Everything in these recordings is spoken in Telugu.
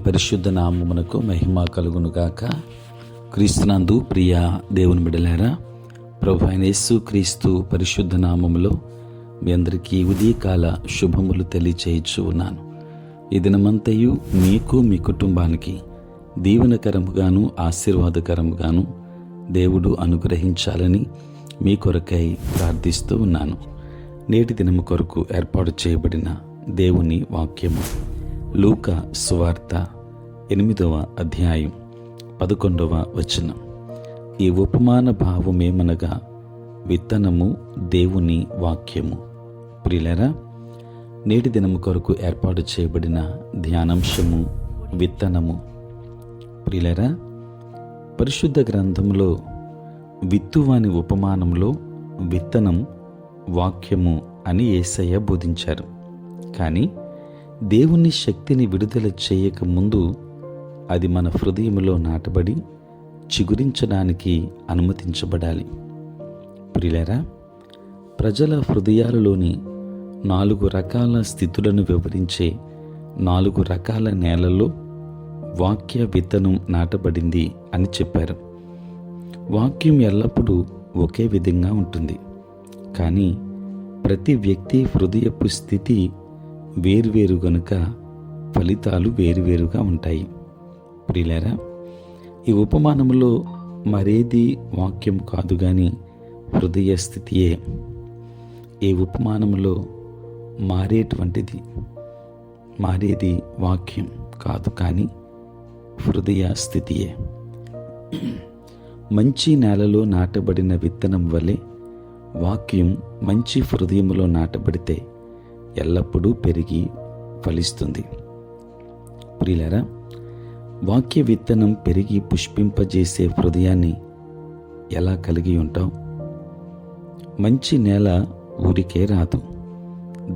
పరిశుద్ధ నామమునకు మహిమ కలుగునుగాక. క్రీస్తునందు ప్రియ దేవుని బిడ్డలారా, ప్రభువైన యేసు క్రీస్తు పరిశుద్ధ నామములో మీ అందరికీ ఉదయకాల శుభములు తెలియచేయచ్చు ఉన్నాను. ఈ దినమంతయు మీకు మీ కుటుంబానికి దీవెనకరముగాను ఆశీర్వాదకరముగాను దేవుడు అనుగ్రహించాలని మీ కొరకై ప్రార్థిస్తూ ఉన్నాను. నేటి దినము కొరకు ఏర్పాటు చేయబడిన దేవుని వాక్యము లూకా సువార్త 8వ అధ్యాయం 11వ వచనం. ఈ ఉపమాన భావమేమనగా విత్తనము దేవుని వాక్యము. ప్రియులారా, నేటి దినము కొరకు ఏర్పాటు చేయబడిన ధ్యానాంశము విత్తనము. ప్రియులారా, పరిశుద్ధ గ్రంథంలో విత్తువాని ఉపమానంలో విత్తనం వాక్యము అని యేసయ్య బోధించారు. కానీ దేవుని శక్తిని విడుదల చేయక ముందు అది మన హృదయంలో నాటబడి చిగురించడానికి అనుమతించబడాలి. ప్రియులారా, ప్రజల హృదయాలలోని 4 రకాల స్థితులను వివరించే 4 రకాల నేలల్లో వాక్య విత్తనం నాటబడింది అని చెప్పారు. వాక్యం ఎల్లప్పుడూ ఒకే విధంగా ఉంటుంది, కానీ ప్రతి వ్యక్తి హృదయపు స్థితి వేరువేరు గనుక ఫలితాలు వేరువేరుగా ఉంటాయి. ప్రియులారా, ఈ ఉపమానంలో మరేది వాక్యం కాదు గాని హృదయ స్థితియే. ఈ ఉపమానంలో మారేది వాక్యం కాదు కానీ హృదయ స్థితియే. మంచి నేలలో నాటబడిన విత్తనం వలె వాక్యం మంచి హృదయంలో నాటబడితే ఎల్లప్పుడూ పెరిగి ఫలిస్తుంది. ప్రియులారా, వాక్య విత్తనం పెరిగి పుష్పింపజేసే హృదయాన్ని ఎలా కలిగి ఉంటావు? మంచి నేల ఊరికే రాదు,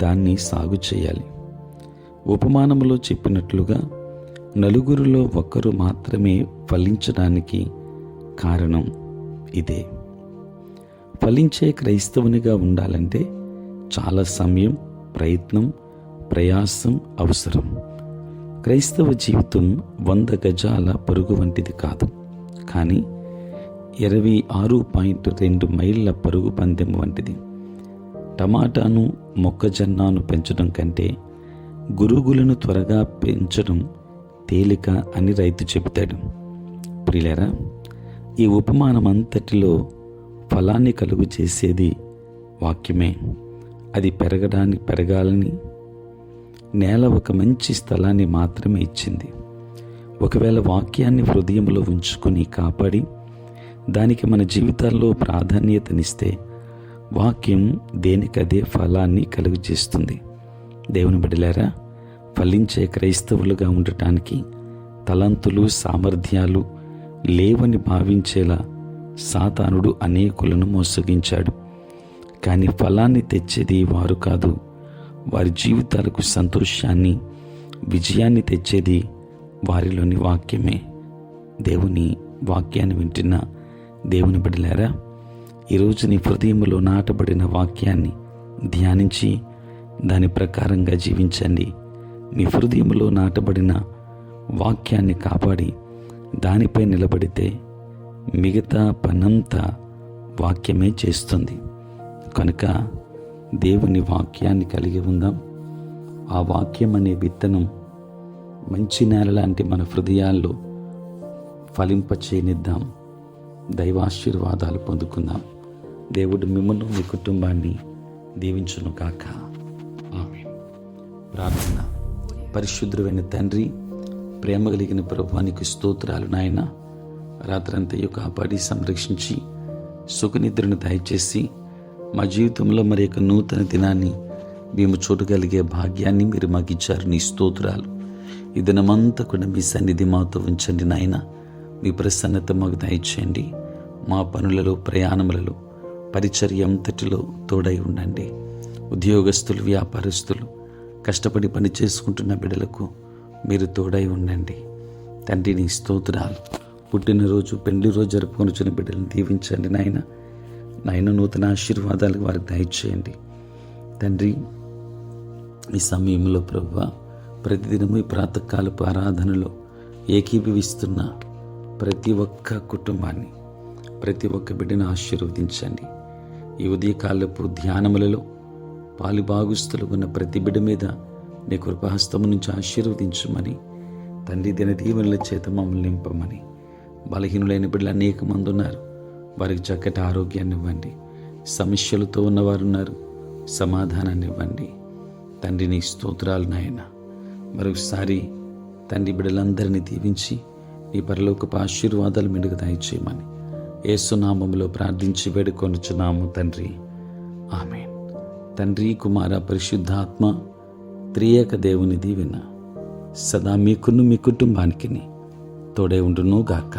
దాన్ని సాగు చేయాలి. ఉపమానంలో చెప్పినట్లుగా నలుగురిలో ఒక్కరు మాత్రమే ఫలించడానికి కారణం ఇదే. ఫలించే క్రైస్తవునిగా ఉండాలంటే చాలా సమయం, ప్రయత్నం, ప్రయాసం అవసరం. క్రైస్తవ జీవితం 100 గజాల పరుగు వంటిది కాదు, కానీ 26.2 మైళ్ళ పరుగు పందెం వంటిది. టమాటాను, మొక్కజొన్నను పెంచడం కంటే గురుగులను త్వరగా పెంచడం తేలిక అని రైతు చెబుతాడు. ప్రియులారా, ఈ ఉపమానమంతటిలో ఫలాన్ని కలుగు చేసేది వాక్యమే. అది పెరగాలని నేల ఒక మంచి స్థలాన్ని మాత్రమే ఇచ్చింది. ఒకవేళ వాక్యాన్ని హృదయంలో ఉంచుకొని కాపాడి దానికి మన జీవితాల్లో ప్రాధాన్యతనిస్తే వాక్యం దేనికదే ఫలాన్ని కలుగు చేస్తుంది. దేవుని బిడ్డలారా, ఫలించే క్రైస్తవులుగా ఉండటానికి తలంతులు, సామర్థ్యాలు లేవని భావించేలా సాతానుడు అనేకులను మోసగించాడు. కానీ ఫలాన్ని తెచ్చేది వారు కాదు, వారి జీవితాలకు సంతోషాన్ని, విజయాన్ని తెచ్చేది వారిలోని వాక్యమే. దేవుని వాక్యాన్ని వింటున్న దేవుని బిడ్డలారా, ఈరోజు నీ హృదయంలో నాటబడిన వాక్యాన్ని ధ్యానించి దాని ప్రకారంగా జీవించండి. మీ హృదయంలో నాటబడిన వాక్యాన్ని కాపాడి దానిపై నిలబడితే మిగతా పనంతా వాక్యమే చేస్తుంది. కనుక దేవుని వాక్యాన్ని కలిగి ఉందాం. ఆ వాక్యం అనే విత్తనం మంచి నేల లాంటి మన హృదయాల్లో ఫలింపచేయనిద్దాం. దైవాశీర్వాదాలు పొందుకుందాం. దేవుడు మిమ్మల్ని, మీ కుటుంబాన్ని దీవించును గాక. ఆమేన్. ప్రార్థన. పరిశుద్ధుడైన తండ్రి, ప్రేమ కలిగిన ప్రభువానికి స్తోత్రాలు నాయన. రాత్రంతయు కాపాడి సంరక్షించి సుఖనిద్రను దయచేసి మా జీవితంలో మరి యొక్క నూతన దినాన్ని మేము చూడగలిగే భాగ్యాన్ని మీరు మాకు ఇచ్చారు. నీ స్తోత్రాలు. ఈ దినమంతా కూడా మీ సన్నిధి మాతో ఉంచండి నాయన. మీ ప్రసన్నత మాకు దయచేయండి. మా పనులలో, ప్రయాణములలో, పరిచర్య అంతటిలో తోడై ఉండండి. ఉద్యోగస్తులు, వ్యాపారస్తులు, కష్టపడి పని చేసుకుంటున్న బిడ్డలకు మీరు తోడై ఉండండి తండ్రి. నీ స్తోత్రాలు. పుట్టినరోజు, పెళ్లి రోజు జరుపుకొనిచున్న బిడ్డలను దీవించండి నాయన. నూతన ఆశీర్వాదాలు వారికి దయచేయండి తండ్రి. ఈ సమయంలో ప్రభువా, ప్రతిదినము ఈ ప్రాతకాలపు ఆరాధనలో ఏకీభవిస్తున్న ప్రతి ఒక్క కుటుంబాన్ని, ప్రతి ఒక్క బిడ్డను ఆశీర్వదించండి. ఈ ఉదయకాలపు ధ్యానములలో పాలుభాగస్తులు ఉన్న ప్రతి బిడ్డ మీద నీ కృపాహస్తము నుంచి ఆశీర్వదించమని, తండ్రి దిన దీవెనల చేత మమ్మల్ని నింపమని, బలహీనులైన బిడ్డలు అనేక మంది ఉన్నారు, వారికి చక్కటి ఆరోగ్యాన్ని ఇవ్వండి. సమస్యలతో ఉన్నవారు ఉన్నారు, సమాధానాన్ని ఇవ్వండి. తండ్రి నీ స్తోత్రాలు నాయన. మరొకసారి తండ్రి బిడ్డలందరినీ దీవించి నీ పరలోకపు ఆశీర్వాదాలు మెండుగా దయచేయమని యేసు నామములో ప్రార్థించి వేడుకొనుచున్నాము తండ్రి, ఆమేన్. తండ్రి, కుమార, పరిశుద్ధాత్మ త్రియేక దేవుని దీవెన సదా మీకును మీ కుటుంబానికి తోడే ఉండును గాక.